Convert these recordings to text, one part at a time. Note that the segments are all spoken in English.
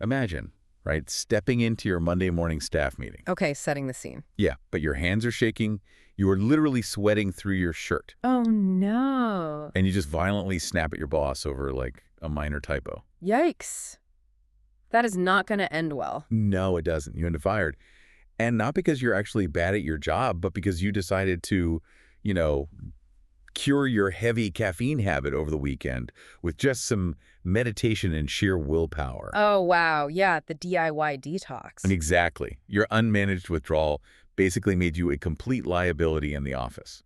Imagine, right, stepping into your Monday morning staff meeting. Okay, setting the scene. Yeah, but your hands are shaking, you are literally sweating through your shirt, Oh, no. and you just violently snap at your boss over, like, a minor typo. Yikes. That is not going to end well. No, it doesn't. You end up fired. And not because you're actually bad at your job, but because you decided to, you know, cure your heavy caffeine habit over the weekend with just some meditation and sheer willpower. Oh, wow. Yeah, the DIY detox. And exactly. Your unmanaged withdrawal basically made you a complete liability in the office.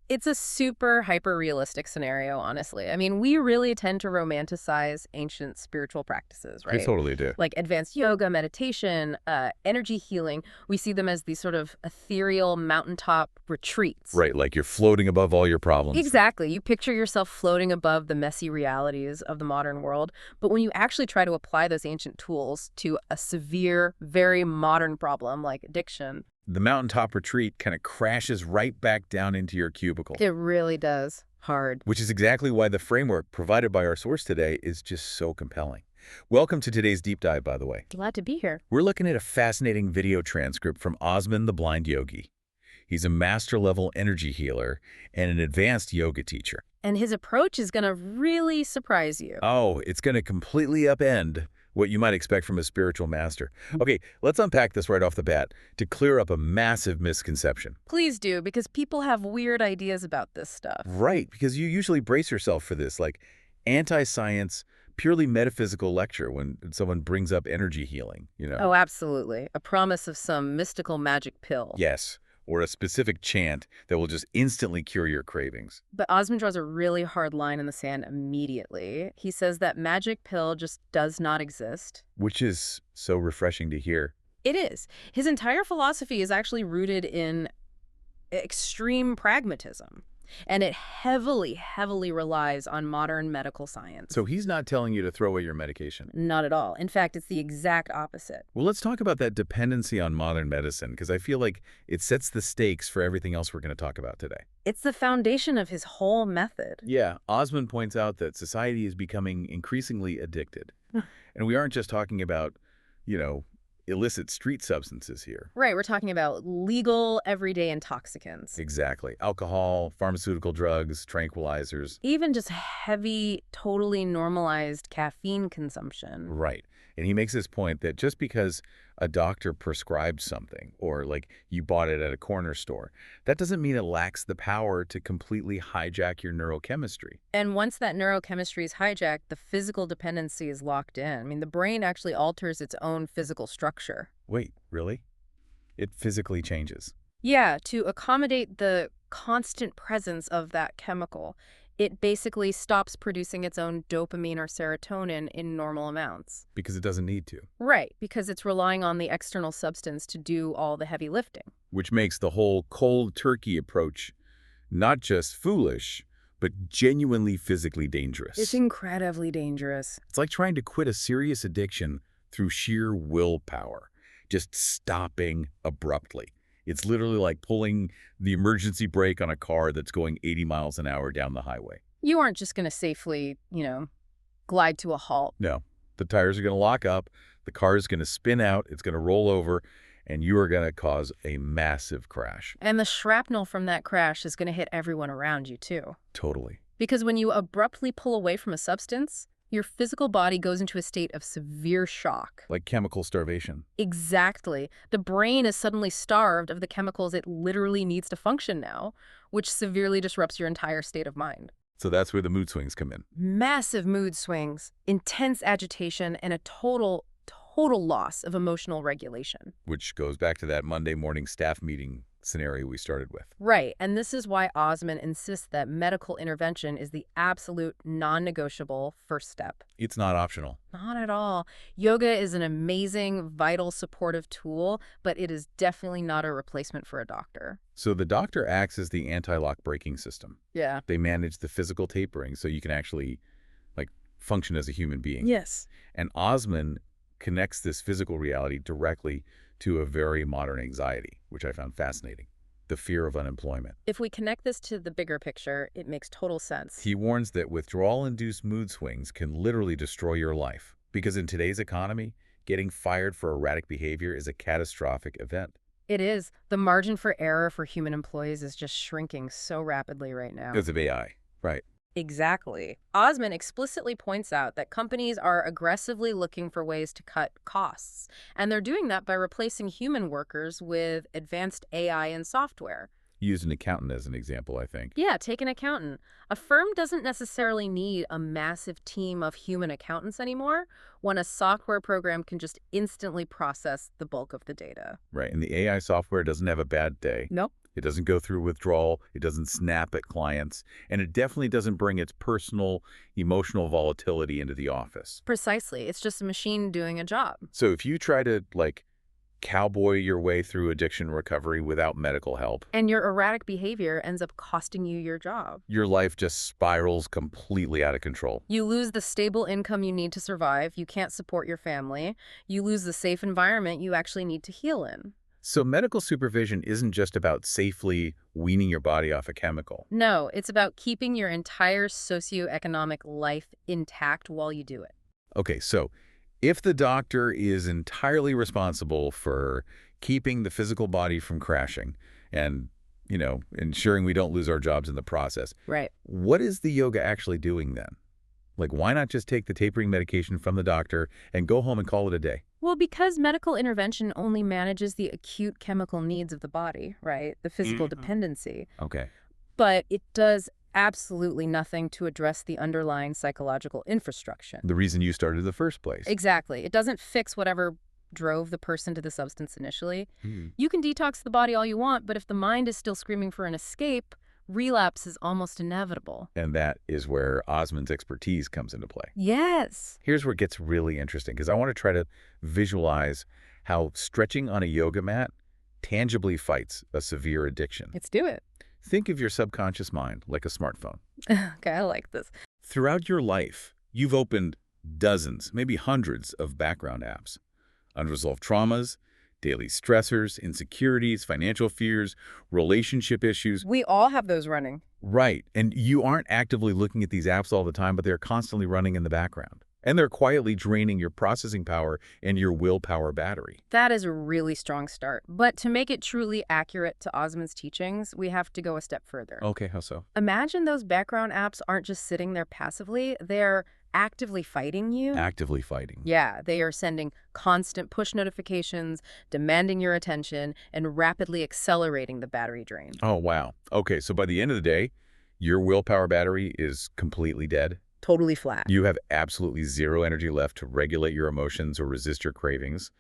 It's a super hyper-realistic scenario, honestly. I mean, we really tend to romanticize ancient spiritual practices, right? I totally do. Like advanced yoga, meditation, energy healing. We see them as these sort of ethereal mountaintop retreats. Right, like you're floating above all your problems. Exactly. You picture yourself floating above the messy realities of the modern world. But when you actually try to apply those ancient tools to a severe, very modern problem like addiction, The mountaintop retreat kind of crashes right back down into your cubicle. it really does. Hard. Which is exactly why the framework provided by our source today is just so compelling. Welcome to today's deep dive, by the way. Glad to be here. We're looking at a fascinating video transcript from Osman the Blind Yogi. He's a master-level energy healer and an advanced yoga teacher. And his approach is going to really surprise you. Oh, it's going to completely upend what you might expect from a spiritual master. Okay, let's unpack this right off the bat to clear up a massive misconception. Please do, because people have weird ideas about this stuff. Right, because you usually brace yourself for this, like anti-science, purely metaphysical lecture when someone brings up energy healing, you know? Oh, absolutely. A promise of some mystical magic pill. Yes, or a specific chant that will just instantly cure your cravings. But Osman draws a really hard line in the sand immediately. He says that magic pill just does not exist. Which is so refreshing to hear. It is. His entire philosophy is actually rooted in extreme pragmatism. And it heavily, heavily relies on modern medical science. So he's not telling you to throw away your medication. Not at all. In fact, it's the exact opposite. Well, let's talk about that dependency on modern medicine, because I feel like it sets the stakes for everything else we're going to talk about today. It's the foundation of his whole method. Yeah, Osman points out that society is becoming increasingly addicted. And we aren't just talking about, you know, illicit street substances here. Right, we're talking about legal, everyday intoxicants. Exactly. Alcohol, pharmaceutical drugs, tranquilizers. Even just heavy, totally normalized caffeine consumption. Right. And he makes this point that just because a doctor prescribed something or like you bought it at a corner store, that doesn't mean it lacks the power to completely hijack your neurochemistry. And once that neurochemistry is hijacked, the physical dependency is locked in. I mean, the brain actually alters its own physical structure. Wait, really? It physically changes. Yeah, to accommodate the constant presence of that chemical, it basically stops producing its own dopamine or serotonin in normal amounts. Because it doesn't need to. Right, because it's relying on the external substance to do all the heavy lifting. Which makes the whole cold turkey approach not just foolish, but genuinely physically dangerous. It's incredibly dangerous. It's like trying to quit a serious addiction through sheer willpower, just stopping abruptly. It's literally like pulling the emergency brake on a car that's going 80 miles an hour down the highway. You aren't just going to safely, glide to a halt. No, the tires are going to lock up, the car is going to spin out, it's going to roll over, and you are going to cause a massive crash. And the shrapnel from that crash is going to hit everyone around you, too. Totally. Because when you abruptly pull away from a substance, your physical body goes into a state of severe shock. Like chemical starvation. Exactly. The brain is suddenly starved of the chemicals it literally needs to function now, which severely disrupts your entire state of mind. So that's where the mood swings come in. Massive mood swings, intense agitation, and a total loss of emotional regulation. Which goes back to that Monday morning staff meeting scenario we started with. Right, and this is why Osman insists that medical intervention is the absolute non-negotiable first step. It's not optional. Not at all. Yoga is an amazing, vital, supportive tool, but it is definitely not a replacement for a doctor. So the doctor acts as the anti-lock braking system. Yeah. They manage the physical tapering so you can actually, function as a human being. Yes. And Osman connects this physical reality directly to a very modern anxiety, which I found fascinating. The fear of unemployment. If we connect this to the bigger picture, it makes total sense. He warns that withdrawal-induced mood swings can literally destroy your life. Because in today's economy, Getting fired for erratic behavior is a catastrophic event. It is. The margin for error for human employees is just shrinking so rapidly right now. Because of AI. Right. Exactly. Osman explicitly points out that companies are aggressively looking for ways to cut costs, and they're doing that by replacing human workers with advanced AI and software. Use an accountant as an example, I think. Yeah, take an accountant. A firm doesn't necessarily need a massive team of human accountants anymore when a software program can just instantly process the bulk of the data. Right. And the AI software doesn't have a bad day. Nope. It doesn't go through withdrawal. It doesn't snap at clients. And it definitely doesn't bring its personal, emotional volatility into the office. Precisely. It's just a machine doing a job. So if you try to, cowboy your way through addiction recovery without medical help, And your erratic behavior ends up costing you your job. your life just spirals completely out of control. You lose the stable income you need to survive. You can't support your family. You lose the safe environment you actually need to heal in. So medical supervision isn't just about safely weaning your body off a chemical. No, it's about keeping your entire socioeconomic life intact while you do it. Okay, so if the doctor is entirely responsible for keeping the physical body from crashing and, ensuring we don't lose our jobs in the process, Right. what is the yoga actually doing then? Why not just take the tapering medication from the doctor and go home and call it a day? Well, because medical intervention only manages the acute chemical needs of the body, right? The physical dependency. Okay. But it does absolutely nothing to address the underlying psychological infrastructure. The reason you started in the first place. Exactly. It doesn't fix whatever drove the person to the substance initially. Hmm. You can detox the body all you want, but if the mind is still screaming for an escape, relapse is almost inevitable. And that is where Osman's expertise comes into play. Yes. Here's where it gets really interesting, because I want to try to visualize how stretching on a yoga mat tangibly fights a severe addiction. Let's do it. Think of your subconscious mind like a smartphone. Okay, I like this. Throughout your life, you've opened dozens, maybe hundreds of background apps. Unresolved traumas, daily stressors, insecurities, financial fears, relationship issues. We all have those running. Right. And you aren't actively looking at these apps all the time, but they're constantly running in the background. And they're quietly draining your processing power and your willpower battery. That is a really strong start. But to make it truly accurate to Osman's teachings, we have to go a step further. Okay, how so? Imagine those background apps aren't just sitting there passively. They're actively fighting you. Actively fighting. Yeah, they are sending constant push notifications, demanding your attention, and rapidly accelerating the battery drain. Oh, wow. Okay, so by the end of the day, your willpower battery is completely dead. Totally flat. You have absolutely zero energy left to regulate your emotions or resist your cravings,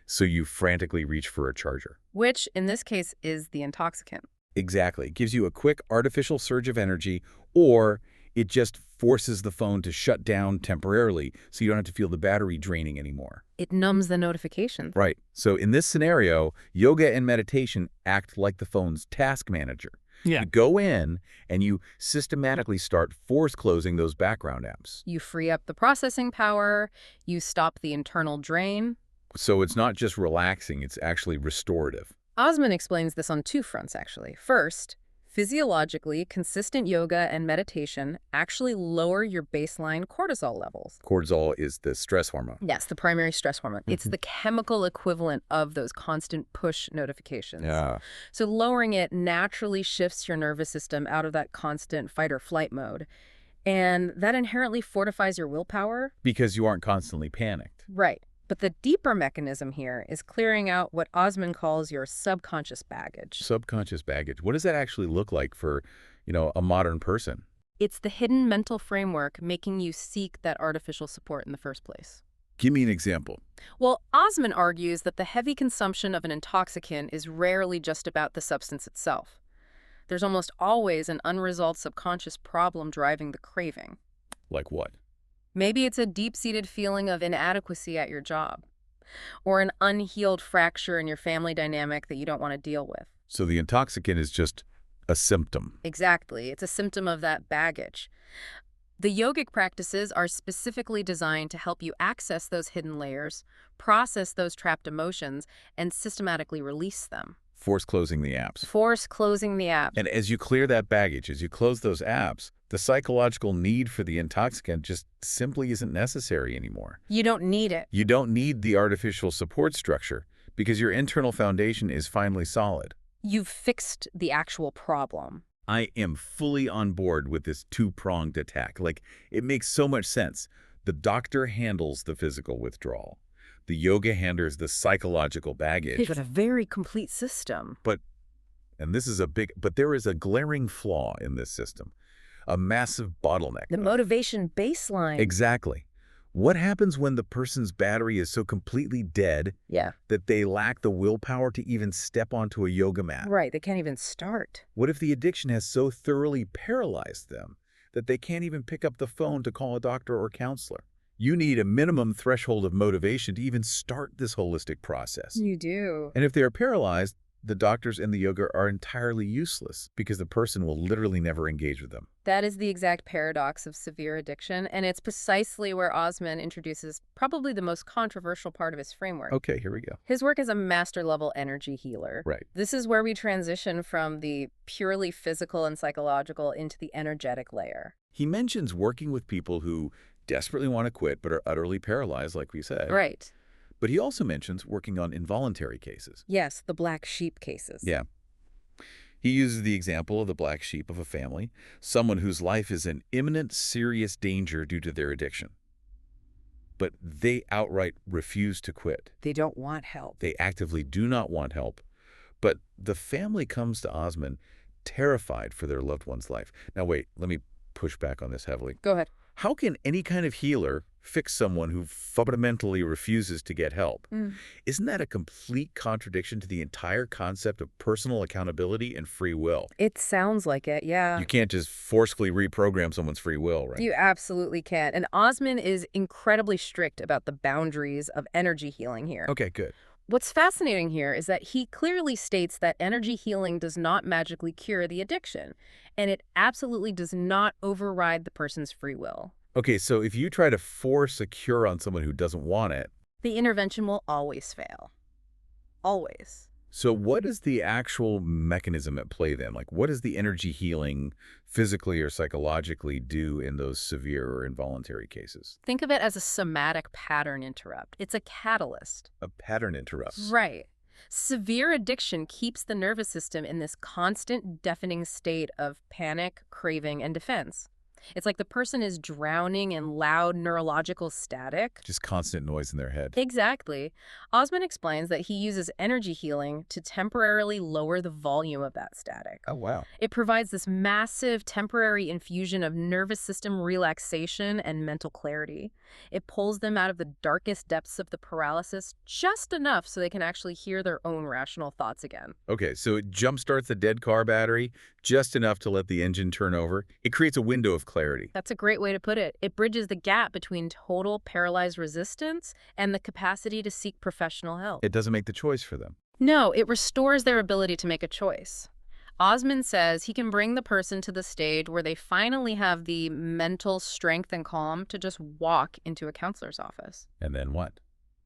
so you frantically reach for a charger. Which, in this case, is the intoxicant. Exactly. It gives you a quick artificial surge of energy, or it just forces the phone to shut down temporarily so you don't have to feel the battery draining anymore. It numbs the notifications. Right. So in this scenario, yoga and meditation act like the phone's task manager. Yeah. You go in and you systematically start force closing those background apps. You free up the processing power, you stop the internal drain. So it's not just relaxing, it's actually restorative. Osman explains this on two fronts, actually. First, physiologically, consistent yoga and meditation actually lower your baseline cortisol levels. Cortisol is the stress hormone. Yes, the primary stress hormone. It's the chemical equivalent of those constant push notifications. Yeah. So lowering it naturally shifts your nervous system out of that constant fight or flight mode. And that inherently fortifies your willpower. Because you aren't constantly panicked. Right. But the deeper mechanism here is clearing out what Osman calls your subconscious baggage. Subconscious baggage. What does that actually look like for, a modern person? It's the hidden mental framework making you seek that artificial support in the first place. Give me an example. Well, Osman argues that the heavy consumption of an intoxicant is rarely just about the substance itself. There's almost always an unresolved subconscious problem driving the craving. Like what? Maybe it's a deep-seated feeling of inadequacy at your job, or an unhealed fracture in your family dynamic that you don't want to deal with. So the intoxicant is just a symptom. Exactly. It's a symptom of that baggage. The yogic practices are specifically designed to help you access those hidden layers, process those trapped emotions, and systematically release them. Force closing the apps. Force closing the app. And as you clear that baggage, as you close those apps, the psychological need for the intoxicant just simply isn't necessary anymore. You don't need it. You don't need the artificial support structure because your internal foundation is finally solid. You've fixed the actual problem. I am fully on board with this two-pronged attack. Like, it makes so much sense. The doctor handles the physical withdrawal. The yoga handles the psychological baggage. It's a very complete system. But there is a glaring flaw in this system. A massive bottleneck. The motivation baseline. Exactly. What happens when the person's battery is so completely dead that they lack the willpower to even step onto a yoga mat? Right, they can't even start. What if the addiction has so thoroughly paralyzed them that they can't even pick up the phone to call a doctor or counselor? You need a minimum threshold of motivation to even start this holistic process. You do. And if they are paralyzed, the doctors and the yoga are entirely useless because the person will literally never engage with them. That is the exact paradox of severe addiction, and it's precisely where Osman introduces probably the most controversial part of his framework. Okay, here we go. His work as a master-level energy healer. Right. This is where we transition from the purely physical and psychological into the energetic layer. He mentions working with people who desperately want to quit but are utterly paralyzed, like we said. Right. But he also mentions working on involuntary cases. Yes, the black sheep cases. Yeah. He uses the example of the black sheep of a family, someone whose life is in imminent serious danger due to their addiction. But they outright refuse to quit. They don't want help. They actively do not want help. But the family comes to Osman terrified for their loved one's life. Now wait, let me push back on this heavily. Go ahead. How can any kind of healer fix someone who fundamentally refuses to get help? Isn't that a complete contradiction to the entire concept of personal accountability and free will? It sounds like it, yeah. You can't just forcefully reprogram someone's free will, right? You absolutely can't. And Osman is incredibly strict about the boundaries of energy healing here. Okay, good. What's fascinating here is that he clearly states that energy healing does not magically cure the addiction, and it absolutely does not override the person's free will. Okay, so if you try to force a cure on someone who doesn't want it, the intervention will always fail. Always. So what is the actual mechanism at play then? Like, what does the energy healing physically or psychologically do in those severe or involuntary cases? Think of it as a somatic pattern interrupt. It's a catalyst. A pattern interrupt. Right. Severe addiction keeps the nervous system in this constant deafening state of panic, craving, and defense. It's like the person is drowning in loud neurological static. Just constant noise in their head. Exactly. Osman explains that he uses energy healing to temporarily lower the volume of that static. Oh, wow. It provides this massive temporary infusion of nervous system relaxation and mental clarity. It pulls them out of the darkest depths of the paralysis just enough so they can actually hear their own rational thoughts again. Okay, so it jumpstarts the dead car battery just enough to let the engine turn over. It creates a window of clarity. That's a great way to put it. It bridges the gap between total paralyzed resistance and the capacity to seek professional help. It doesn't make the choice for them. No, it restores their ability to make a choice. Osman says he can bring the person to the stage where they finally have the mental strength and calm to just walk into a counselor's office. And then what?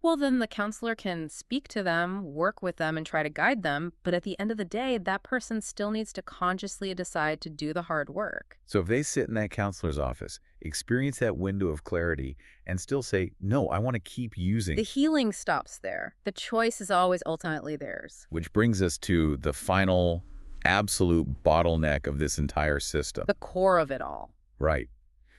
Well, then the counselor can speak to them, work with them, and try to guide them. But at the end of the day, that person still needs to consciously decide to do the hard work. So if they sit in that counselor's office, experience that window of clarity, and still say, no, I want to keep using. The healing stops there. The choice is always ultimately theirs. Which brings us to the final absolute bottleneck of this entire system. The core of it all. Right.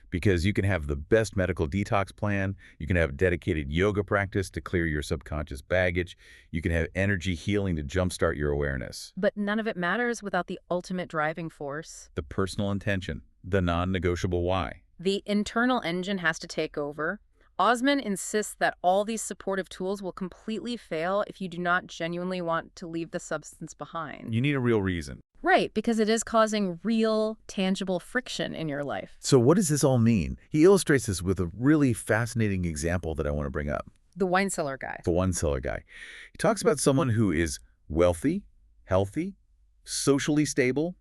Because you can have the best medical detox plan, you can have dedicated yoga practice to clear your subconscious baggage, you can have energy healing to jumpstart your awareness. But none of it matters without the ultimate driving force. The personal intention, the non-negotiable why. The internal engine has to take over. Osman insists that all these supportive tools will completely fail if you do not genuinely want to leave the substance behind. You need a real reason. Right, because it is causing real, tangible friction in your life. So what does this all mean? He illustrates this with a really fascinating example that I want to bring up. The wine cellar guy. The wine cellar guy. He talks about someone who is wealthy, healthy, socially stable,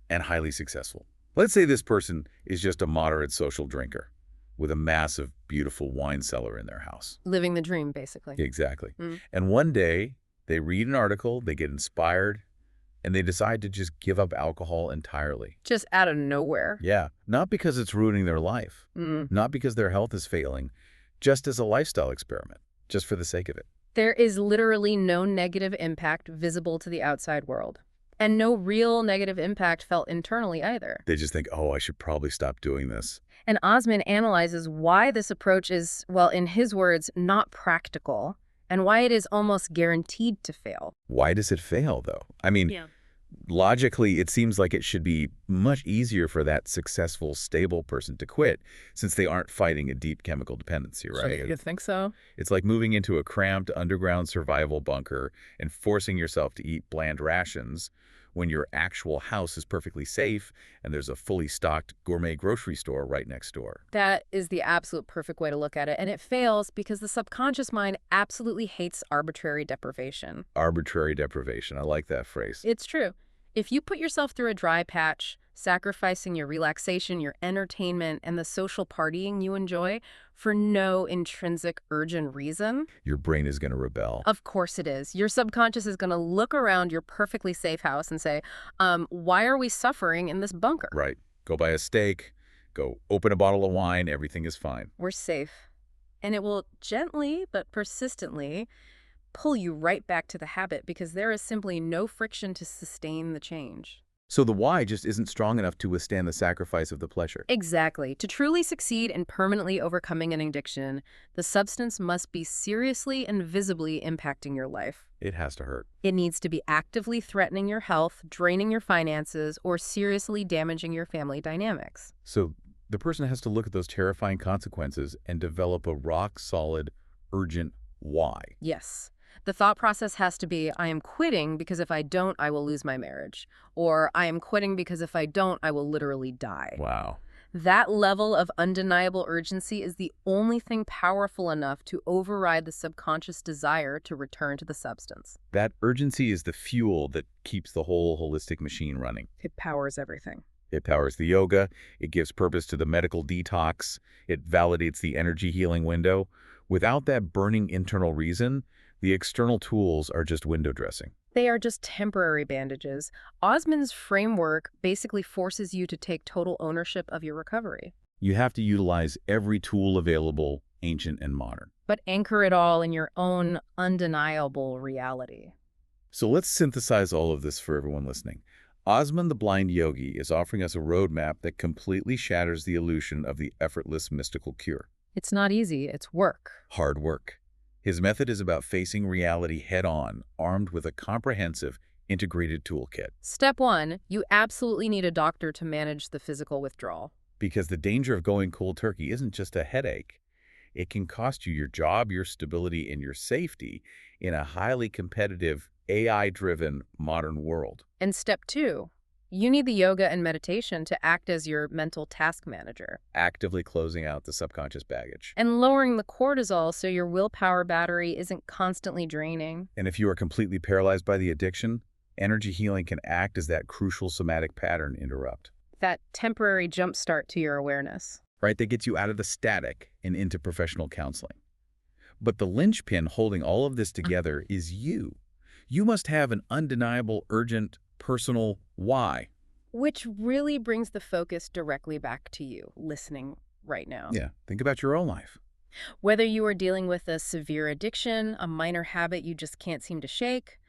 and highly successful. Let's say this person is just a moderate social drinker with a massive, beautiful wine cellar in their house. Living the dream, basically. Exactly. And one day, They read an article, they get inspired, and they decide to just give up alcohol entirely. Just out of nowhere. Yeah, not because it's ruining their life, Mm. not because their health is failing, just as a lifestyle experiment, just for the sake of it. There is literally no negative impact visible to the outside world. And no real negative impact felt internally either. They just think, oh, I should probably stop doing this. And Osman analyzes why this approach is, well, in his words, not practical, and why it is almost guaranteed to fail. Why does it fail, though? I mean, logically, it seems like it should be much easier for that successful, stable person to quit since they aren't fighting a deep chemical dependency, right? You think so? It's like moving into a cramped underground survival bunker and forcing yourself to eat bland rations when your actual house is perfectly safe and there's a fully stocked gourmet grocery store right next door. That is the absolute perfect way to look at it. And it fails because the subconscious mind absolutely hates arbitrary deprivation. Arbitrary deprivation. I like that phrase. It's true. If you put yourself through a dry patch, sacrificing your relaxation, your entertainment, and the social partying you enjoy for no intrinsic urgent reason, Your brain is going to rebel. of course it is. Your subconscious is going to look around your perfectly safe house and say, why are we suffering in this bunker? Right. Go buy a steak, go open a bottle of wine, everything is fine. We're safe. And it will gently but persistently pull you right back to the habit because there is simply no friction to sustain the change. So the why just isn't strong enough to withstand the sacrifice of the pleasure. Exactly. To truly succeed in permanently overcoming an addiction, the substance must be seriously and visibly impacting your life. It has to hurt. It needs to be actively threatening your health, draining your finances, or seriously damaging your family dynamics. So the person has to look at those terrifying consequences and develop a rock-solid, urgent why. Yes. The thought process has to be, I am quitting because if I don't, I will lose my marriage. Or I am quitting because if I don't, I will literally die. Wow. That level of undeniable urgency is the only thing powerful enough to override the subconscious desire to return to the substance. That urgency is the fuel that keeps the whole holistic machine running. It powers everything. It powers the yoga, it gives purpose to the medical detox, it validates the energy healing window. Without that burning internal reason, the external tools are just window dressing. They are just temporary bandages. Osman's framework basically forces you to take total ownership of your recovery. You have to utilize every tool available, ancient and modern. But anchor it all in your own undeniable reality. So let's synthesize all of this for everyone listening. Osman the Blind Yogi is offering us a roadmap that completely shatters the illusion of the effortless mystical cure. It's not easy, it's work. Hard work. His method is about facing reality head-on, armed with a comprehensive, integrated toolkit. Step 1, you absolutely need a doctor to manage the physical withdrawal. Because the danger of going cold turkey isn't just a headache. It can cost you your job, your stability, and your safety in a highly competitive, AI-driven modern world. And step 2, you need the yoga and meditation to act as your mental task manager. Actively closing out the subconscious baggage. And lowering the cortisol so your willpower battery isn't constantly draining. And if you are completely paralyzed by the addiction, energy healing can act as that crucial somatic pattern interrupt. That temporary jump start to your awareness. Right? That gets you out of the static and into professional counseling. But the linchpin holding all of this together is you. You must have an undeniable, urgent, personal why. Which really brings the focus directly back to you, listening right now. Yeah, think about your own life. Whether you are dealing with a severe addiction, a minor habit you just can't seem to shake,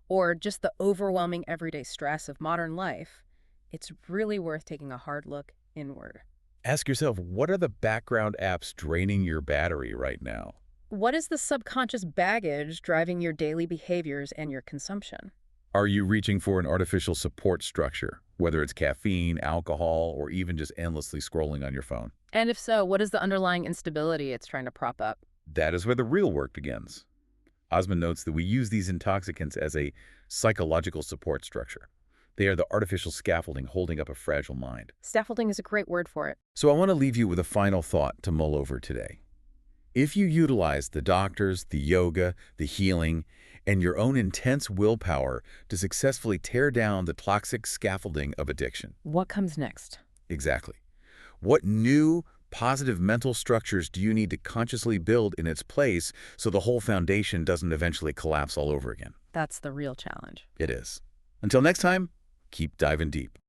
or just the overwhelming everyday stress of modern life, it's really worth taking a hard look inward. Ask yourself, what are the background apps draining your battery right now? What is the subconscious baggage driving your daily behaviors and your consumption? Are you reaching for an artificial support structure, whether it's caffeine, alcohol, or even just endlessly scrolling on your phone? And if so, what is the underlying instability it's trying to prop up? That is where the real work begins. Osman notes that we use these intoxicants as a psychological support structure. They are the artificial scaffolding holding up a fragile mind. Scaffolding is a great word for it. So I want to leave you with a final thought to mull over today. If you utilize the doctors, the yoga, the healing, and your own intense willpower to successfully tear down the toxic scaffolding of addiction. What comes next? Exactly. What new, positive mental structures do you need to consciously build in its place so the whole foundation doesn't eventually collapse all over again? That's the real challenge. It is. Until next time, keep diving deep.